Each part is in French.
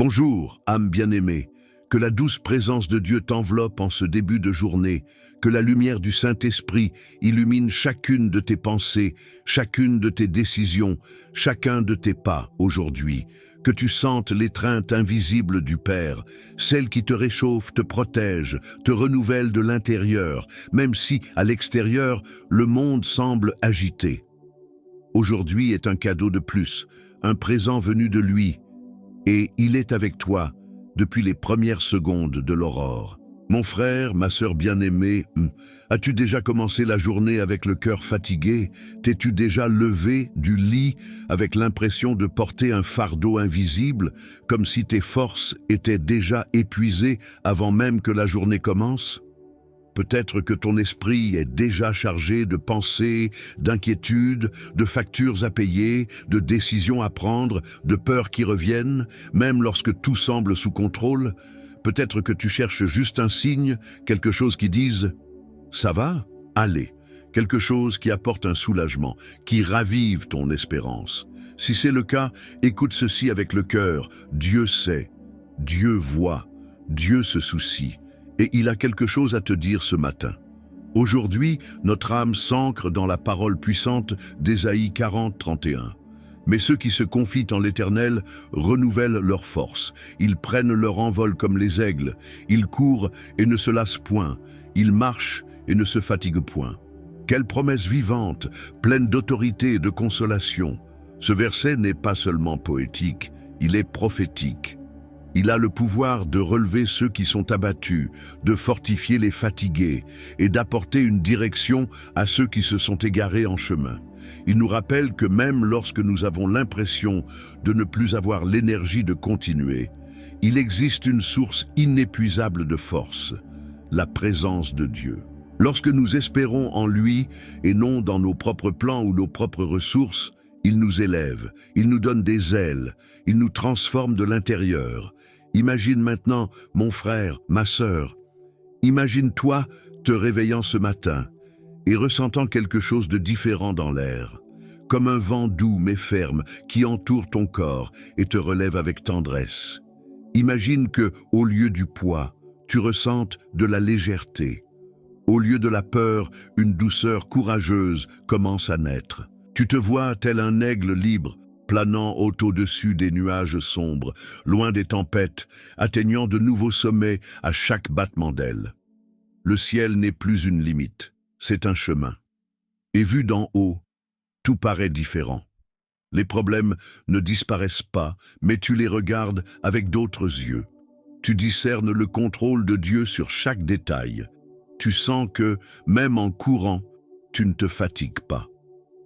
Bonjour, âme bien-aimée, que la douce présence de Dieu t'enveloppe en ce début de journée, que la lumière du Saint-Esprit illumine chacune de tes pensées, chacune de tes décisions, chacun de tes pas aujourd'hui, que tu sentes l'étreinte invisible du Père, celle qui te réchauffe, te protège, te renouvelle de l'intérieur, même si, à l'extérieur, le monde semble agité. Aujourd'hui est un cadeau de plus, un présent venu de lui, et il est avec toi depuis les premières secondes de l'aurore. Mon frère, ma sœur bien-aimée, as-tu déjà commencé la journée avec le cœur fatigué? T'es-tu déjà levé du lit avec l'impression de porter un fardeau invisible, comme si tes forces étaient déjà épuisées avant même que la journée commence? Peut-être que ton esprit est déjà chargé de pensées, d'inquiétudes, de factures à payer, de décisions à prendre, de peurs qui reviennent, même lorsque tout semble sous contrôle. Peut-être que tu cherches juste un signe, quelque chose qui dise « ça va, allez », quelque chose qui apporte un soulagement, qui ravive ton espérance. Si c'est le cas, écoute ceci avec le cœur. Dieu sait, Dieu voit, Dieu se soucie. Et il a quelque chose à te dire ce matin. Aujourd'hui, notre âme s'ancre dans la parole puissante d'Ésaïe 40, 31. Mais ceux qui se confient en l'Éternel renouvellent leurs forces. Ils prennent leur envol comme les aigles. Ils courent et ne se lassent point. Ils marchent et ne se fatiguent point. Quelle promesse vivante, pleine d'autorité et de consolation. Ce verset n'est pas seulement poétique, il est prophétique. Il a le pouvoir de relever ceux qui sont abattus, de fortifier les fatigués et d'apporter une direction à ceux qui se sont égarés en chemin. Il nous rappelle que même lorsque nous avons l'impression de ne plus avoir l'énergie de continuer, il existe une source inépuisable de force, la présence de Dieu. Lorsque nous espérons en lui et non dans nos propres plans ou nos propres ressources, il nous élève, il nous donne des ailes, il nous transforme de l'intérieur. Imagine maintenant, mon frère, ma sœur, imagine-toi te réveillant ce matin et ressentant quelque chose de différent dans l'air, comme un vent doux mais ferme qui entoure ton corps et te relève avec tendresse. Imagine que, au lieu du poids, tu ressentes de la légèreté. Au lieu de la peur, une douceur courageuse commence à naître. Tu te vois tel un aigle libre, planant au-dessus des nuages sombres, loin des tempêtes, atteignant de nouveaux sommets à chaque battement d'aile. Le ciel n'est plus une limite, c'est un chemin. Et vu d'en haut, tout paraît différent. Les problèmes ne disparaissent pas, mais tu les regardes avec d'autres yeux. Tu discernes le contrôle de Dieu sur chaque détail. Tu sens que, même en courant, tu ne te fatigues pas.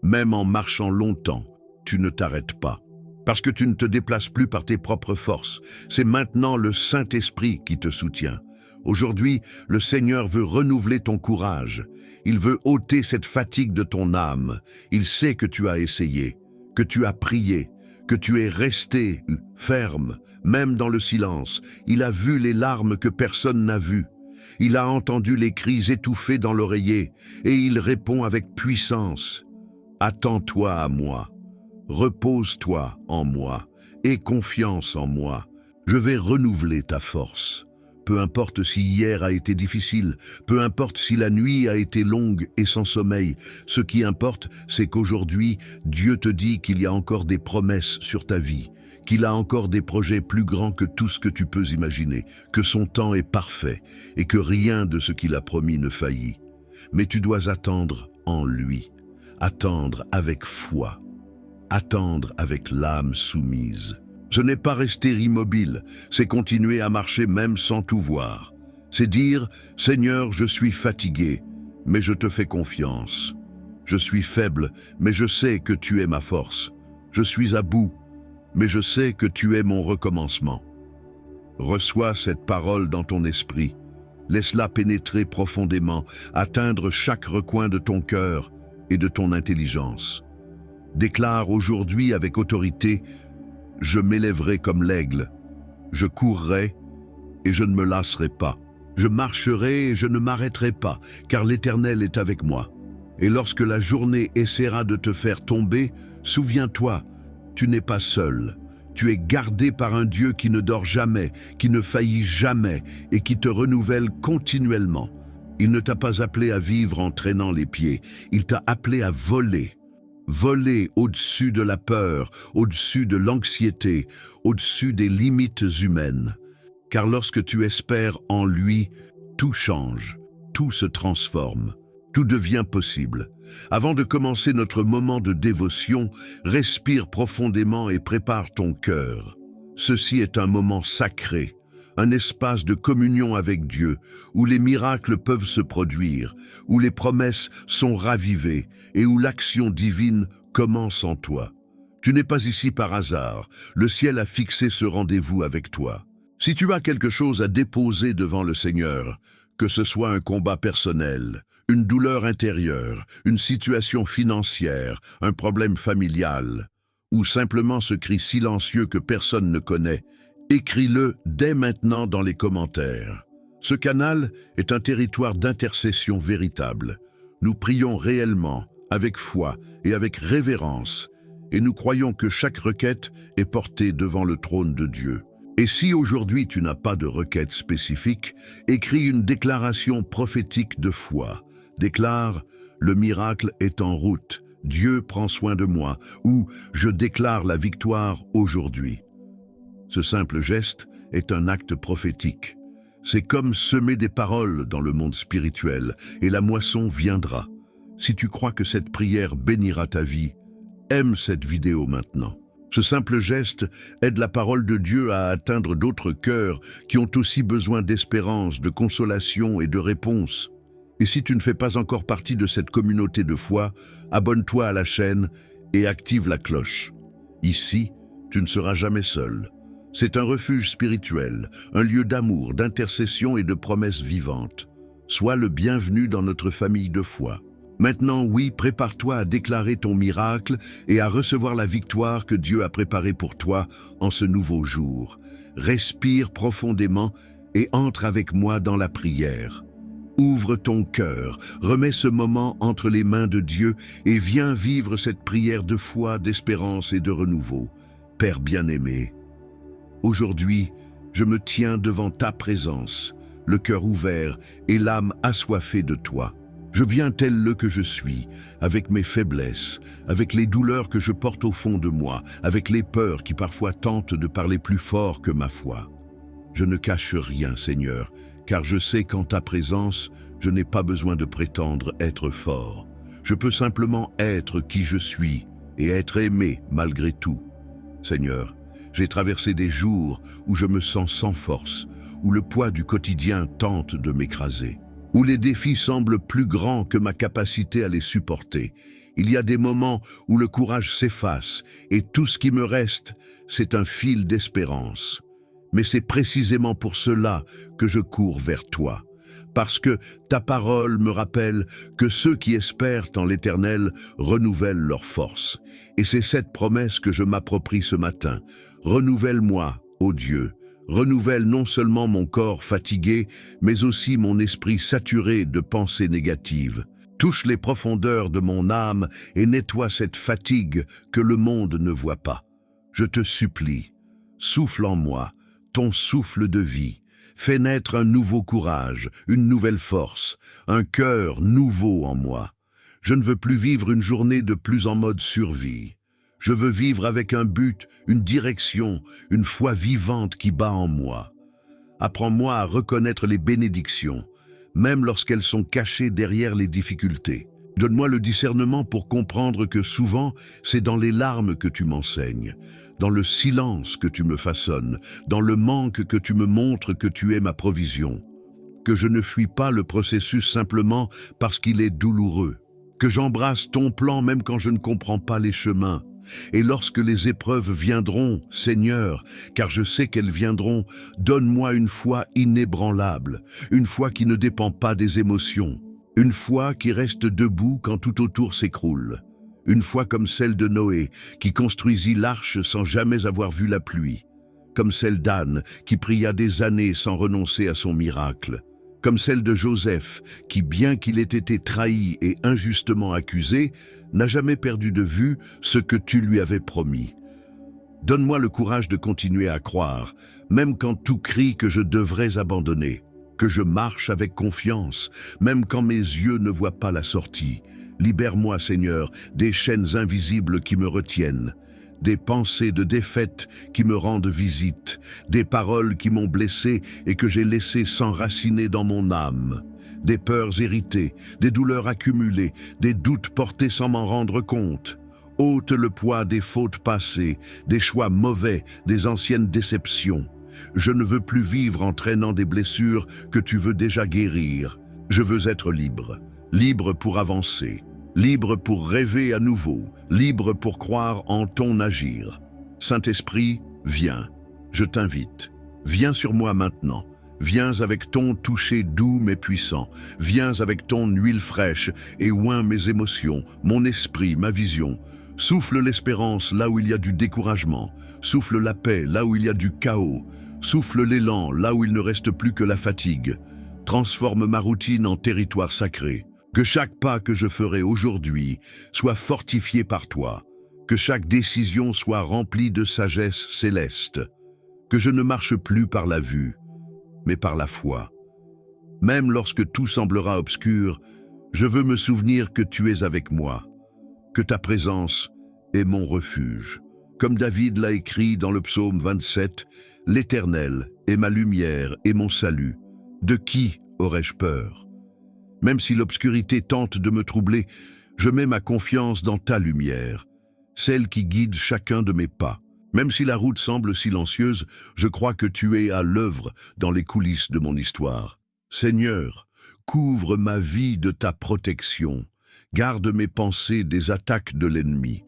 Même en marchant longtemps, tu ne t'arrêtes pas. Parce que tu ne te déplaces plus par tes propres forces. C'est maintenant le Saint-Esprit qui te soutient. Aujourd'hui, le Seigneur veut renouveler ton courage. Il veut ôter cette fatigue de ton âme. Il sait que tu as essayé, que tu as prié, que tu es resté ferme, même dans le silence. Il a vu les larmes que personne n'a vues. Il a entendu les cris étouffés dans l'oreiller et il répond avec puissance. Attends-toi à moi, repose-toi en moi, aie confiance en moi. Je vais renouveler ta force. Peu importe si hier a été difficile, peu importe si la nuit a été longue et sans sommeil, ce qui importe, c'est qu'aujourd'hui, Dieu te dit qu'il y a encore des promesses sur ta vie, qu'il a encore des projets plus grands que tout ce que tu peux imaginer, que son temps est parfait et que rien de ce qu'il a promis ne faillit. Mais tu dois attendre en lui. Attendre avec foi, attendre avec l'âme soumise. Ce n'est pas rester immobile, c'est continuer à marcher même sans tout voir. C'est dire, Seigneur, je suis fatigué, mais je te fais confiance. Je suis faible, mais je sais que tu es ma force. Je suis à bout, mais je sais que tu es mon recommencement. Reçois cette parole dans ton esprit. Laisse-la pénétrer profondément, atteindre chaque recoin de ton cœur et de ton intelligence. Déclare aujourd'hui avec autorité, je m'élèverai comme l'aigle, je courrai et je ne me lasserai pas. Je marcherai et je ne m'arrêterai pas, car l'Éternel est avec moi. Et lorsque la journée essaiera de te faire tomber, souviens-toi, tu n'es pas seul, Tu es gardé par un Dieu qui ne dort jamais, qui ne faillit jamais et qui te renouvelle continuellement. Il ne t'a pas appelé à vivre en traînant les pieds, il t'a appelé à voler. Voler au-dessus de la peur, au-dessus de l'anxiété, au-dessus des limites humaines. Car lorsque tu espères en lui, tout change, tout se transforme, tout devient possible. Avant de commencer notre moment de dévotion, respire profondément et prépare ton cœur. Ceci est un moment sacré, un espace de communion avec Dieu, où les miracles peuvent se produire, où les promesses sont ravivées et où l'action divine commence en toi. Tu n'es pas ici par hasard, le ciel a fixé ce rendez-vous avec toi. Si tu as quelque chose à déposer devant le Seigneur, que ce soit un combat personnel, une douleur intérieure, une situation financière, un problème familial, ou simplement ce cri silencieux que personne ne connaît, écris-le dès maintenant dans les commentaires. Ce canal est un territoire d'intercession véritable. Nous prions réellement, avec foi et avec révérence, et nous croyons que chaque requête est portée devant le trône de Dieu. Et si aujourd'hui tu n'as pas de requête spécifique, écris une déclaration prophétique de foi. Déclare « Le miracle est en route, Dieu prend soin de moi » ou « Je déclare la victoire aujourd'hui ». Ce simple geste est un acte prophétique. C'est comme semer des paroles dans le monde spirituel et la moisson viendra. Si tu crois que cette prière bénira ta vie, aime cette vidéo maintenant. Ce simple geste aide la parole de Dieu à atteindre d'autres cœurs qui ont aussi besoin d'espérance, de consolation et de réponse. Et si tu ne fais pas encore partie de cette communauté de foi, abonne-toi à la chaîne et active la cloche. Ici, tu ne seras jamais seul. C'est un refuge spirituel, un lieu d'amour, d'intercession et de promesses vivantes. Sois le bienvenu dans notre famille de foi. Maintenant, oui, prépare-toi à déclarer ton miracle et à recevoir la victoire que Dieu a préparée pour toi en ce nouveau jour. Respire profondément et entre avec moi dans la prière. Ouvre ton cœur, remets ce moment entre les mains de Dieu et viens vivre cette prière de foi, d'espérance et de renouveau. Père bien-aimé, aujourd'hui, je me tiens devant ta présence, le cœur ouvert et l'âme assoiffée de toi. Je viens tel le que je suis, avec mes faiblesses, avec les douleurs que je porte au fond de moi, avec les peurs qui parfois tentent de parler plus fort que ma foi. Je ne cache rien, Seigneur, car je sais qu'en ta présence, je n'ai pas besoin de prétendre être fort. Je peux simplement être qui je suis et être aimé malgré tout. Seigneur, j'ai traversé des jours où je me sens sans force, où le poids du quotidien tente de m'écraser, où les défis semblent plus grands que ma capacité à les supporter. Il y a des moments où le courage s'efface et tout ce qui me reste, c'est un fil d'espérance. Mais c'est précisément pour cela que je cours vers toi, parce que ta parole me rappelle que ceux qui espèrent en l'Éternel renouvellent leur force. Et c'est cette promesse que je m'approprie ce matin. Renouvelle-moi, ô Dieu, renouvelle non seulement mon corps fatigué, mais aussi mon esprit saturé de pensées négatives. Touche les profondeurs de mon âme et nettoie cette fatigue que le monde ne voit pas. Je te supplie, souffle en moi ton souffle de vie. Fais naître un nouveau courage, une nouvelle force, un cœur nouveau en moi. Je ne veux plus vivre une journée de plus en mode survie. Je veux vivre avec un but, une direction, une foi vivante qui bat en moi. Apprends-moi à reconnaître les bénédictions, même lorsqu'elles sont cachées derrière les difficultés. Donne-moi le discernement pour comprendre que souvent, c'est dans les larmes que tu m'enseignes, dans le silence que tu me façonnes, dans le manque que tu me montres que tu es ma provision. Que je ne fuis pas le processus simplement parce qu'il est douloureux. Que j'embrasse ton plan même quand je ne comprends pas les chemins. Et lorsque les épreuves viendront, Seigneur, car je sais qu'elles viendront, donne-moi une foi inébranlable, une foi qui ne dépend pas des émotions, une foi qui reste debout quand tout autour s'écroule, une foi comme celle de Noé, qui construisit l'arche sans jamais avoir vu la pluie, comme celle d'Anne, qui pria des années sans renoncer à son miracle, comme celle de Joseph, qui, bien qu'il ait été trahi et injustement accusé, n'a jamais perdu de vue ce que tu lui avais promis. Donne-moi le courage de continuer à croire, même quand tout crie que je devrais abandonner, que je marche avec confiance, même quand mes yeux ne voient pas la sortie. Libère-moi, Seigneur, des chaînes invisibles qui me retiennent, des pensées de défaite qui me rendent visite, des paroles qui m'ont blessé et que j'ai laissées s'enraciner dans mon âme, des peurs héritées, des douleurs accumulées, des doutes portés sans m'en rendre compte. Ôte le poids des fautes passées, des choix mauvais, des anciennes déceptions. Je ne veux plus vivre en traînant des blessures que tu veux déjà guérir. Je veux être libre, libre pour avancer, libre pour rêver à nouveau, libre pour croire en ton agir. Saint-Esprit, viens, je t'invite. Viens sur moi maintenant. Viens avec ton toucher doux mais puissant. Viens avec ton huile fraîche et oins mes émotions, mon esprit, ma vision. Souffle l'espérance là où il y a du découragement. Souffle la paix là où il y a du chaos. Souffle l'élan là où il ne reste plus que la fatigue. Transforme ma routine en territoire sacré. Que chaque pas que je ferai aujourd'hui soit fortifié par toi. Que chaque décision soit remplie de sagesse céleste. Que je ne marche plus par la vue, mais par la foi. Même lorsque tout semblera obscur, je veux me souvenir que tu es avec moi, que ta présence est mon refuge. Comme David l'a écrit dans le psaume 27, « L'Éternel est ma lumière et mon salut. De qui aurais-je peur ?» Même si l'obscurité tente de me troubler, je mets ma confiance dans ta lumière, celle qui guide chacun de mes pas. Même si la route semble silencieuse, je crois que tu es à l'œuvre dans les coulisses de mon histoire. Seigneur, couvre ma vie de ta protection. Garde mes pensées des attaques de l'ennemi.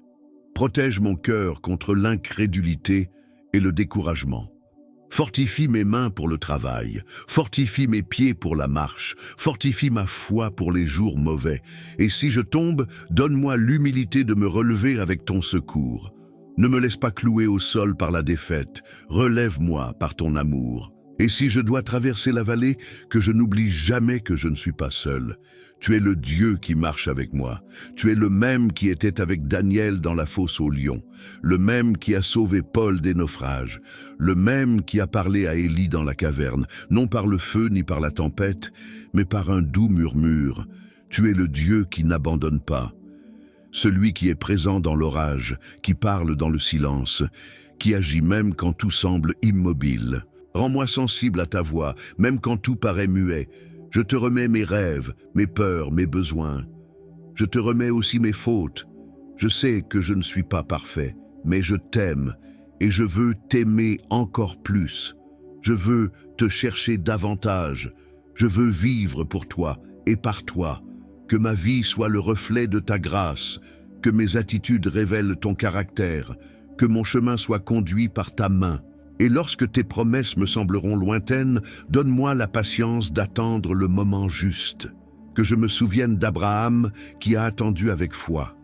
Protège mon cœur contre l'incrédulité et le découragement. Fortifie mes mains pour le travail, fortifie mes pieds pour la marche, fortifie ma foi pour les jours mauvais. Et si je tombe, donne-moi l'humilité de me relever avec ton secours. Ne me laisse pas clouer au sol par la défaite, relève-moi par ton amour. Et si je dois traverser la vallée, que je n'oublie jamais que je ne suis pas seul. Tu es le Dieu qui marche avec moi. Tu es le même qui était avec Daniel dans la fosse aux lions, le même qui a sauvé Paul des naufrages, le même qui a parlé à Élie dans la caverne, non par le feu ni par la tempête, mais par un doux murmure. Tu es le Dieu qui n'abandonne pas. Celui qui est présent dans l'orage, qui parle dans le silence, qui agit même quand tout semble immobile. Rends-moi sensible à ta voix, même quand tout paraît muet. Je te remets mes rêves, mes peurs, mes besoins. Je te remets aussi mes fautes. Je sais que je ne suis pas parfait, mais je t'aime et je veux t'aimer encore plus. Je veux te chercher davantage. Je veux vivre pour toi et par toi. Que ma vie soit le reflet de ta grâce, que mes attitudes révèlent ton caractère, que mon chemin soit conduit par ta main. Et lorsque tes promesses me sembleront lointaines, donne-moi la patience d'attendre le moment juste. Que je me souvienne d'Abraham qui a attendu avec foi.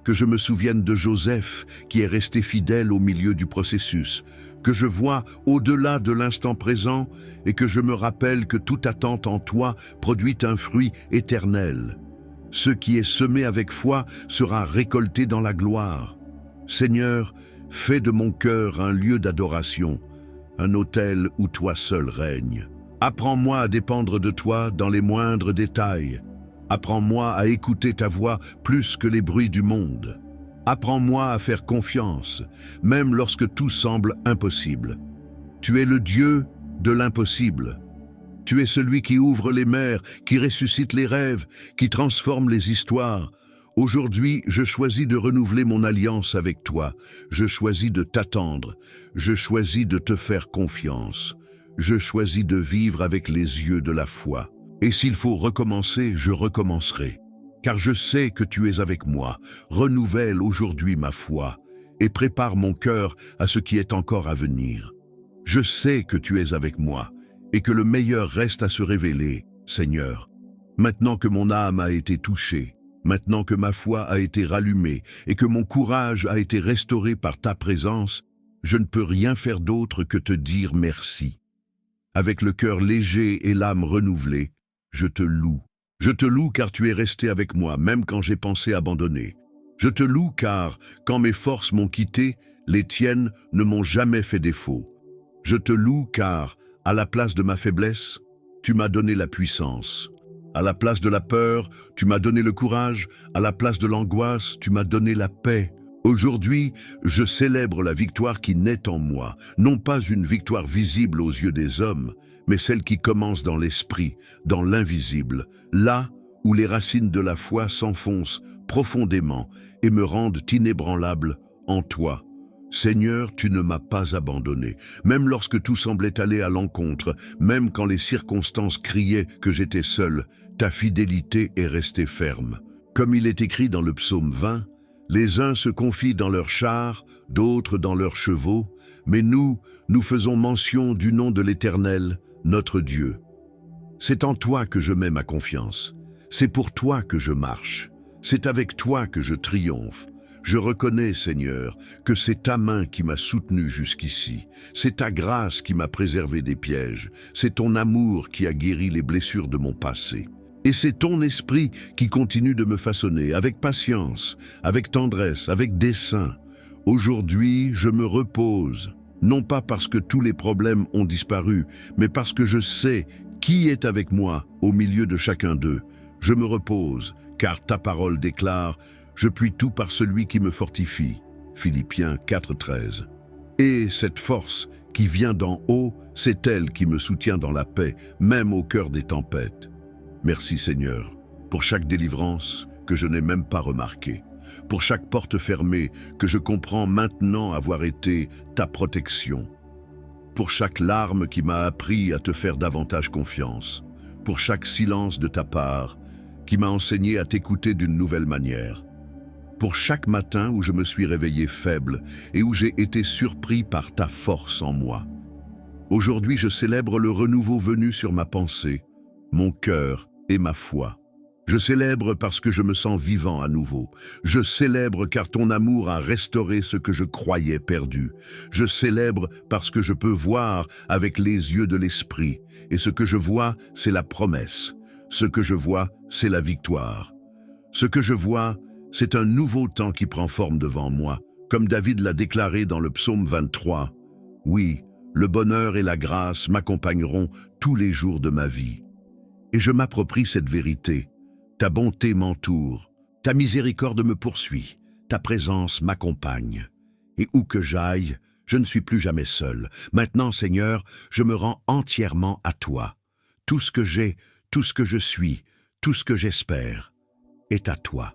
Que je me souvienne de Joseph qui est resté fidèle au milieu du processus. Que je vois au-delà de l'instant présent et que je me rappelle que toute attente en toi produit un fruit éternel. Ce qui est semé avec foi sera récolté dans la gloire. Seigneur, fais de mon cœur un lieu d'adoration, un autel où toi seul règnes. Apprends-moi à dépendre de toi dans les moindres détails. Apprends-moi à écouter ta voix plus que les bruits du monde. Apprends-moi à faire confiance, même lorsque tout semble impossible. Tu es le Dieu de l'impossible. Tu es celui qui ouvre les mers, qui ressuscite les rêves, qui transforme les histoires. Aujourd'hui, je choisis de renouveler mon alliance avec toi. Je choisis de t'attendre. Je choisis de te faire confiance. Je choisis de vivre avec les yeux de la foi. Et s'il faut recommencer, je recommencerai. Car je sais que tu es avec moi. Renouvelle aujourd'hui ma foi et prépare mon cœur à ce qui est encore à venir. Je sais que tu es avec moi et que le meilleur reste à se révéler, Seigneur. Maintenant que mon âme a été touchée, maintenant que ma foi a été rallumée et que mon courage a été restauré par ta présence, je ne peux rien faire d'autre que te dire merci. Avec le cœur léger et l'âme renouvelée, je te loue. Je te loue car tu es resté avec moi, même quand j'ai pensé abandonner. Je te loue car, quand mes forces m'ont quitté, Les tiennes ne m'ont jamais fait défaut. Je te loue car, à la place de ma faiblesse, tu m'as donné la puissance. À la place de la peur, tu m'as donné le courage. À la place de l'angoisse, tu m'as donné la paix. Aujourd'hui, je célèbre la victoire qui naît en moi, non pas une victoire visible aux yeux des hommes, mais celle qui commence dans l'esprit, dans l'invisible, là où les racines de la foi s'enfoncent profondément et me rendent inébranlable en toi. Seigneur, tu ne m'as pas abandonné, même lorsque tout semblait aller à l'encontre, même quand les circonstances criaient que j'étais seul, ta fidélité est restée ferme. Comme il est écrit dans le psaume 20, les uns se confient dans leurs chars, d'autres dans leurs chevaux, mais nous faisons mention du nom de l'Éternel, notre Dieu. C'est en toi que je mets ma confiance, c'est pour toi que je marche, c'est avec toi que je triomphe. Je reconnais, Seigneur, que c'est ta main qui m'a soutenu jusqu'ici, c'est ta grâce qui m'a préservé des pièges, c'est ton amour qui a guéri les blessures de mon passé. Et c'est ton esprit qui continue de me façonner avec patience, avec tendresse, avec dessein. Aujourd'hui, je me repose, non pas parce que tous les problèmes ont disparu, mais parce que je sais qui est avec moi au milieu de chacun d'eux. Je me repose, car ta parole déclare « Je puis tout par celui qui me fortifie » Philippiens 4,13. Et cette force qui vient d'en haut, c'est elle qui me soutient dans la paix, même au cœur des tempêtes. Merci Seigneur, pour chaque délivrance que je n'ai même pas remarquée, pour chaque porte fermée que je comprends maintenant avoir été ta protection, pour chaque larme qui m'a appris à te faire davantage confiance, pour chaque silence de ta part qui m'a enseigné à t'écouter d'une nouvelle manière, pour chaque matin où je me suis réveillé faible et où j'ai été surpris par ta force en moi. Aujourd'hui, je célèbre le renouveau venu sur ma pensée, mon cœur et ma foi. Je célèbre parce que je me sens vivant à nouveau. Je célèbre car ton amour a restauré ce que je croyais perdu. Je célèbre parce que je peux voir avec les yeux de l'esprit. Et ce que je vois, c'est la promesse. Ce que je vois, c'est la victoire. Ce que je vois, c'est un nouveau temps qui prend forme devant moi, comme David l'a déclaré dans le psaume 23. Oui, le bonheur et la grâce m'accompagneront tous les jours de ma vie. Et je m'approprie cette vérité. Ta bonté m'entoure, ta miséricorde me poursuit, ta présence m'accompagne. Et où que j'aille, je ne suis plus jamais seul. Maintenant, Seigneur, je me rends entièrement à toi. Tout ce que j'ai, tout ce que je suis, tout ce que j'espère est à toi.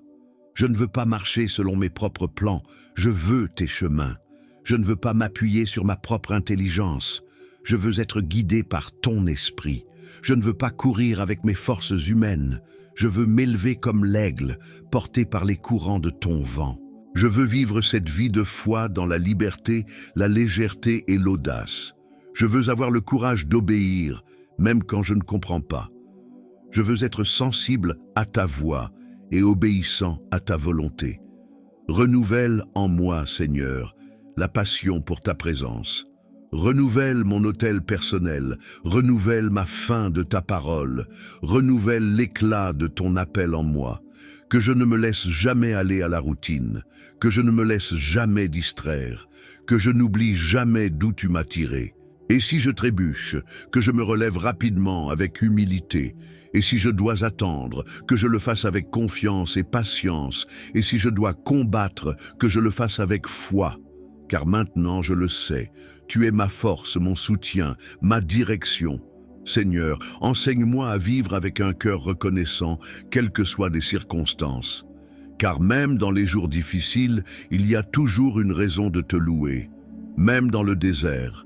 Je ne veux pas marcher selon mes propres plans, je veux tes chemins. Je ne veux pas m'appuyer sur ma propre intelligence. Je veux être guidé par ton esprit. Je ne veux pas courir avec mes forces humaines. Je veux m'élever comme l'aigle, porté par les courants de ton vent. Je veux vivre cette vie de foi dans la liberté, la légèreté et l'audace. Je veux avoir le courage d'obéir, même quand je ne comprends pas. Je veux être sensible à ta voix et obéissant à ta volonté. Renouvelle en moi, Seigneur, la passion pour ta présence. Renouvelle mon autel personnel, renouvelle ma faim de ta parole, renouvelle l'éclat de ton appel en moi, que je ne me laisse jamais aller à la routine, que je ne me laisse jamais distraire, que je n'oublie jamais d'où tu m'as tiré. Et si je trébuche, que je me relève rapidement avec humilité, et si je dois attendre, que je le fasse avec confiance et patience, et si je dois combattre, que je le fasse avec foi. Car maintenant je le sais, tu es ma force, mon soutien, ma direction. Seigneur, enseigne-moi à vivre avec un cœur reconnaissant, quelles que soient les circonstances. Car même dans les jours difficiles, il y a toujours une raison de te louer. Même dans le désert,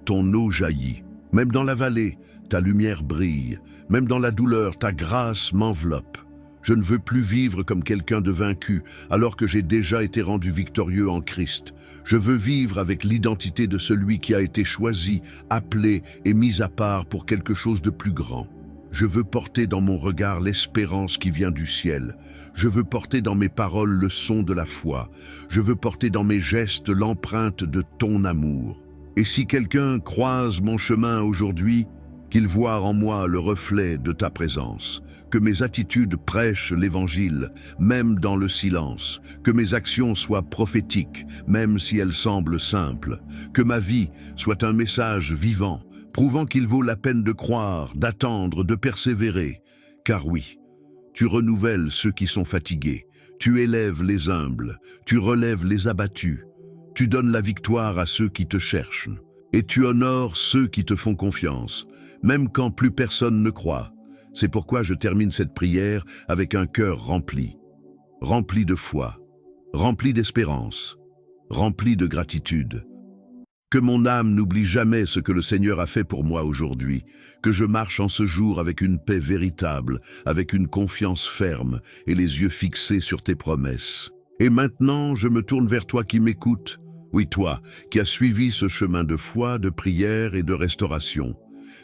ton eau jaillit. Même dans la vallée, ta lumière brille. Même dans la douleur, ta grâce m'enveloppe. Je ne veux plus vivre comme quelqu'un de vaincu, alors que j'ai déjà été rendu victorieux en Christ. Je veux vivre avec l'identité de celui qui a été choisi, appelé et mis à part pour quelque chose de plus grand. Je veux porter dans mon regard l'espérance qui vient du ciel. Je veux porter dans mes paroles le son de la foi. Je veux porter dans mes gestes l'empreinte de ton amour. Et si quelqu'un croise mon chemin aujourd'hui, qu'ils voient en moi le reflet de ta présence, que mes attitudes prêchent l'Évangile, même dans le silence, que mes actions soient prophétiques, même si elles semblent simples, que ma vie soit un message vivant, prouvant qu'il vaut la peine de croire, d'attendre, de persévérer. Car oui, tu renouvelles ceux qui sont fatigués, tu élèves les humbles, tu relèves les abattus, tu donnes la victoire à ceux qui te cherchent, et tu honores ceux qui te font confiance, même quand plus personne ne croit. C'est pourquoi je termine cette prière avec un cœur rempli de foi, rempli d'espérance, rempli de gratitude. Que mon âme n'oublie jamais ce que le Seigneur a fait pour moi aujourd'hui, que je marche en ce jour avec une paix véritable, avec une confiance ferme et les yeux fixés sur tes promesses. Et maintenant, je me tourne vers toi qui m'écoutes, oui toi, qui as suivi ce chemin de foi, de prière et de restauration.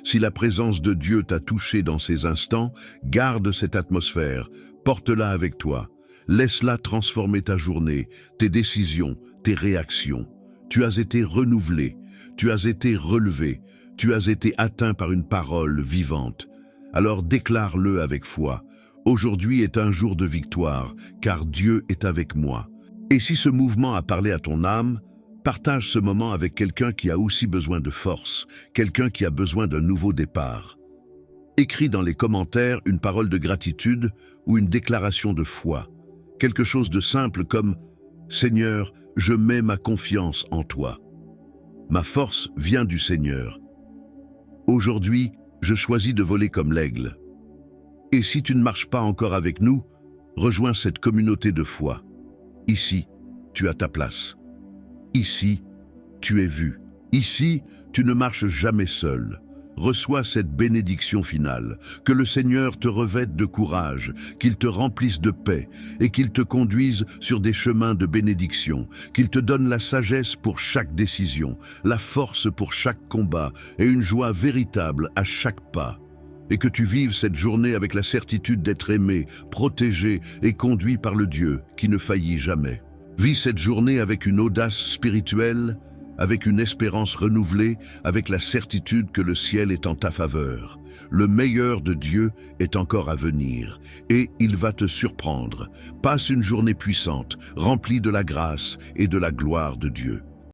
Si la présence de Dieu t'a touché dans ces instants, garde cette atmosphère, porte-la avec toi, laisse-la transformer ta journée, tes décisions, tes réactions. Tu as été renouvelé, tu as été relevé, tu as été atteint par une parole vivante. Alors déclare-le avec foi. Aujourd'hui est un jour de victoire, car Dieu est avec moi. Et si ce mouvement a parlé à ton âme, partage ce moment avec quelqu'un qui a aussi besoin de force, quelqu'un qui a besoin d'un nouveau départ. Écris dans les commentaires une parole de gratitude ou une déclaration de foi. Quelque chose de simple comme « Seigneur, je mets ma confiance en toi. Ma force vient du Seigneur. Aujourd'hui, je choisis de voler comme l'aigle. » Et si tu ne marches pas encore avec nous, rejoins cette communauté de foi. Ici, tu as ta place. Ici, tu es vu. Ici, tu ne marches jamais seul. Reçois cette bénédiction finale, que le Seigneur te revête de courage, qu'il te remplisse de paix et qu'il te conduise sur des chemins de bénédiction, qu'il te donne la sagesse pour chaque décision, la force pour chaque combat et une joie véritable à chaque pas. Et que tu vives cette journée avec la certitude d'être aimé, protégé et conduit par le Dieu qui ne faillit jamais. Vis cette journée avec une audace spirituelle, avec une espérance renouvelée, avec la certitude que le ciel est en ta faveur. Le meilleur de Dieu est encore à venir, et il va te surprendre. Passe une journée puissante, remplie de la grâce et de la gloire de Dieu.